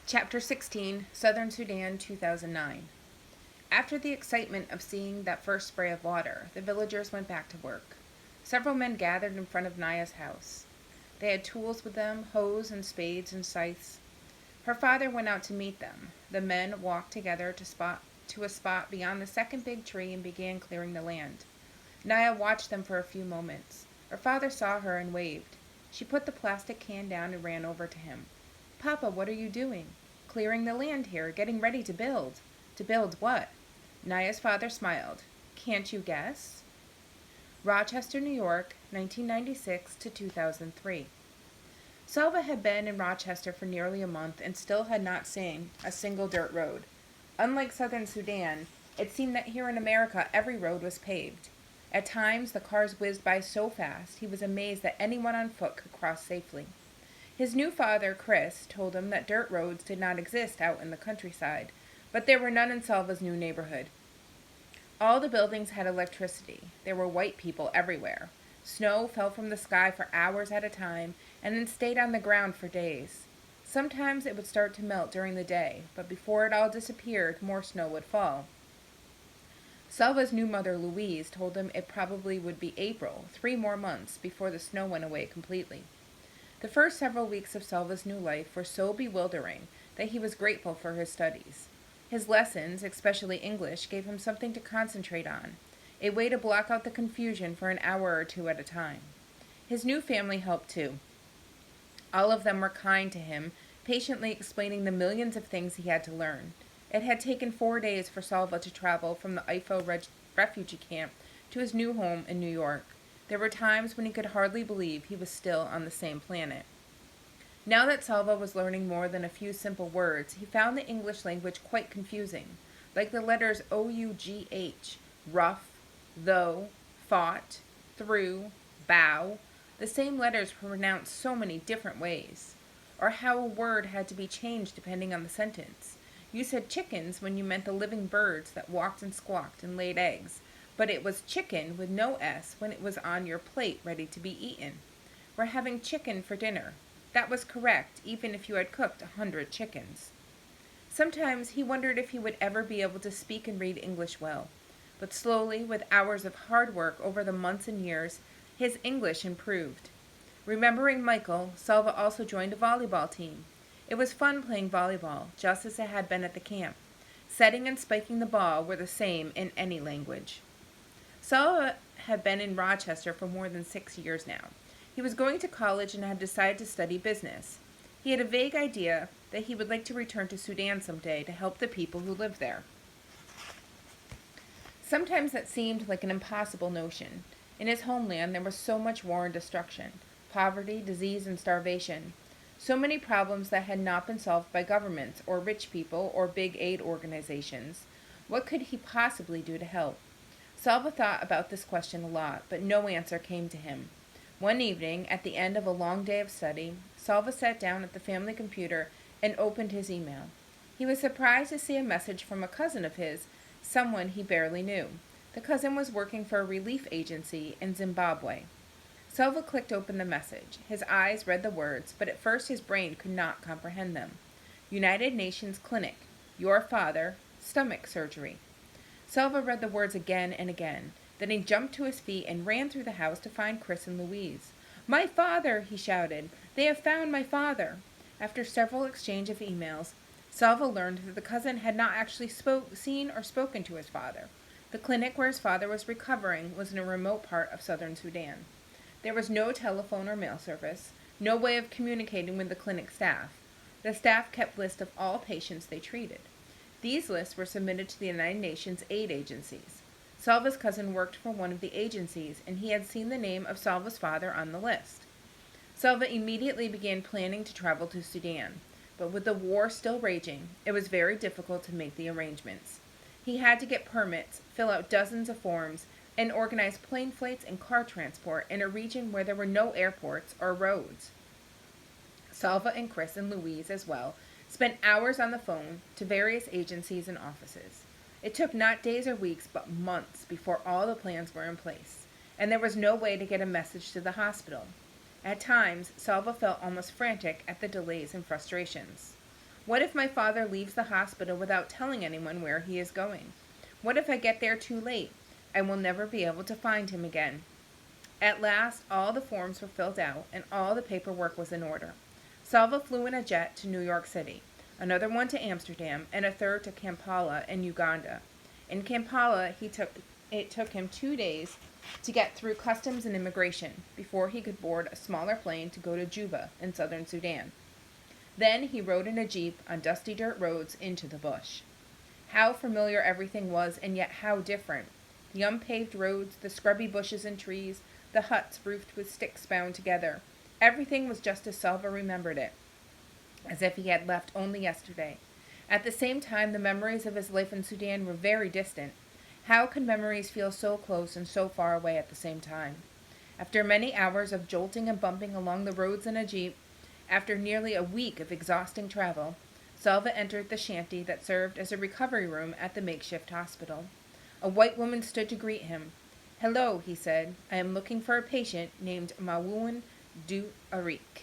Chapter 16, Southern Sudan, 2009. After the excitement of seeing that first spray of water, the villagers went back to work. Several men gathered in front of Naya's house. They had tools with them, hoes and spades and scythes. Her father went out to meet them. The men walked together to a spot beyond the second big tree and began clearing the land. Naya watched them for a few moments. Her father saw her and waved. She put the plastic can down and ran over to him. "Papa, what are you doing?" "Clearing the land here, getting ready to build." "To build what?" Naya's father smiled. "Can't you guess?" Rochester, New York, 1996 to 2003. Selva had been in Rochester for nearly a month and still had not seen a single dirt road. Unlike southern Sudan, it seemed that here in America every road was paved. At times the cars whizzed by so fast he was amazed that anyone on foot could cross safely. His new father, Chris, told him that dirt roads did not exist out in the countryside, but there were none in Selva's new neighborhood. All the buildings had electricity. There were white people everywhere. Snow fell from the sky for hours at a time and then stayed on the ground for days. Sometimes it would start to melt during the day, but before it all disappeared, more snow would fall. Selva's new mother, Louise, told him it probably would be April, 3 more months, before the snow went away completely. The first several weeks of Selva's new life were so bewildering that he was grateful for his studies. His lessons, especially English, gave him something to concentrate on, a way to block out the confusion for an hour or two at a time. His new family helped too. All of them were kind to him, patiently explaining the millions of things he had to learn. It had taken 4 days for Selva to travel from the Ifo refugee camp to his new home in New York. There were times when he could hardly believe he was still on the same planet. Now that Selva was learning more than a few simple words, he found the English language quite confusing, like the letters O-U-G-H, rough, though, fought, through, bow, the same letters pronounced so many different ways, or how a word had to be changed depending on the sentence. You said chickens when you meant the living birds that walked and squawked and laid eggs, but it was chicken with no S when it was on your plate ready to be eaten. "We're having chicken for dinner." That was correct, even if you had cooked 100 chickens. Sometimes he wondered if he would ever be able to speak and read English well. But slowly, with hours of hard work over the months and years, his English improved. Remembering Michael, Selva also joined a volleyball team. It was fun playing volleyball, just as it had been at the camp. Setting and spiking the ball were the same in any language. Selva had been in Rochester for more than 6 years now. He was going to college and had decided to study business. He had a vague idea that he would like to return to Sudan someday to help the people who lived there. Sometimes that seemed like an impossible notion. In his homeland there was so much war and destruction, poverty, disease, and starvation. So many problems that had not been solved by governments or rich people or big aid organizations. What could he possibly do to help? Selva thought about this question a lot, but no answer came to him. One evening, at the end of a long day of study, Selva sat down at the family computer and opened his email. He was surprised to see a message from a cousin of his, someone he barely knew. The cousin was working for a relief agency in Zimbabwe. Selva clicked open the message. His eyes read the words, but at first his brain could not comprehend them. United Nations Clinic. Your father. Stomach surgery. Selva read the words again and again. Then he jumped to his feet and ran through the house to find Chris and Louise. "My father!" he shouted. "They have found my father!" After several exchanges of emails, Selva learned that the cousin had not actually seen or spoken to his father. The clinic where his father was recovering was in a remote part of southern Sudan. There was no telephone or mail service, no way of communicating with the clinic staff. The staff kept lists of all patients they treated. These lists were submitted to the United Nations aid agencies. Selva's cousin worked for one of the agencies, and he had seen the name of Selva's father on the list. Selva immediately began planning to travel to Sudan, but with the war still raging, it was very difficult to make the arrangements. He had to get permits, fill out dozens of forms, and organize plane flights and car transport in a region where there were no airports or roads. Selva and Chris and Louise as well spent hours on the phone to various agencies and offices. It took not days or weeks, but months before all the plans were in place, and there was no way to get a message to the hospital. At times, Selva felt almost frantic at the delays and frustrations. What if my father leaves the hospital without telling anyone where he is going? What if I get there too late? I will never be able to find him again. At last, all the forms were filled out, and all the paperwork was in order. Salva flew in a jet to New York City, another one to Amsterdam, and a third to Kampala in Uganda. In Kampala, it took him 2 days to get through customs and immigration before he could board a smaller plane to go to Juba in southern Sudan. Then he rode in a jeep on dusty dirt roads into the bush. How familiar everything was, and yet how different. The unpaved roads, the scrubby bushes and trees, the huts roofed with sticks bound together. Everything was just as Salva remembered it, as if he had left only yesterday. At the same time, the memories of his life in Sudan were very distant. How could memories feel so close and so far away at the same time? After many hours of jolting and bumping along the roads in a jeep, after nearly a week of exhausting travel, Salva entered the shanty that served as a recovery room at the makeshift hospital. A white woman stood to greet him. "Hello," he said. "I am looking for a patient named Mawun Du Arik."